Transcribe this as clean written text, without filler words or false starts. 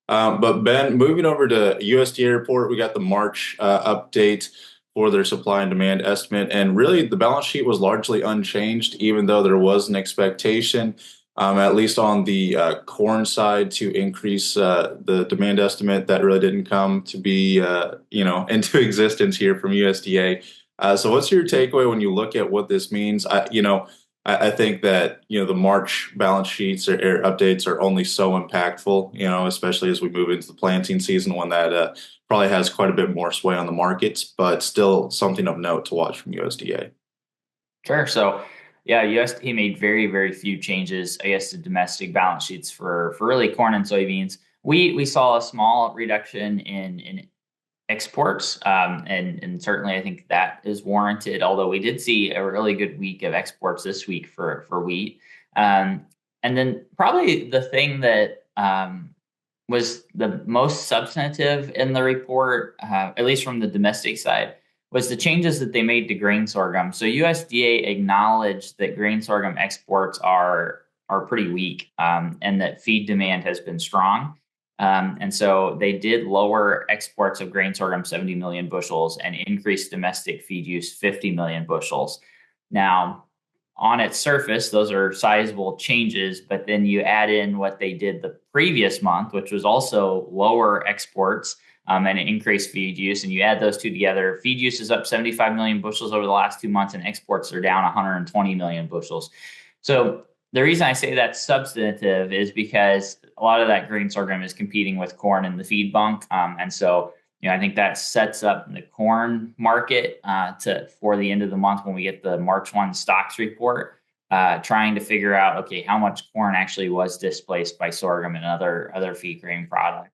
But Ben, moving over to USDA report, we got the March update for their supply and demand estimate, and really the balance sheet was largely unchanged, even though there was an expectation, at least on the corn side, to increase the demand estimate. That really didn't come to be, into existence here from USDA. So, what's your takeaway when you look at what this means? I think that the March balance sheets or updates are only so impactful, especially as we move into the planting season when that probably has quite a bit more sway on the markets, but still something of note to watch from USDA. Sure. So, yeah, USDA made very, very few changes, I guess, to domestic balance sheets for really corn and soybeans. We saw a small reduction in exports, and certainly I think that is warranted. Although we did see a really good week of exports this week for wheat, and then probably the thing that was the most substantive in the report, at least from the domestic side, was the changes that they made to grain sorghum. So USDA acknowledged that grain sorghum exports are pretty weak, and that feed demand has been strong. And so they did lower exports of grain sorghum 70 million bushels and increase domestic feed use 50 million bushels. Now, on its surface, those are sizable changes, but then you add in what they did the previous month, which was also lower exports and increased feed use. And you add those two together, feed use is up 75 million bushels over the last 2 months, and exports are down 120 million bushels. So the reason I say that's substantive is because a lot of that grain sorghum is competing with corn in the feed bunk. And so, I think that sets up the corn market to for the end of the month when we get the March 1 stocks report, trying to figure out, okay, how much corn actually was displaced by sorghum and other feed grain products.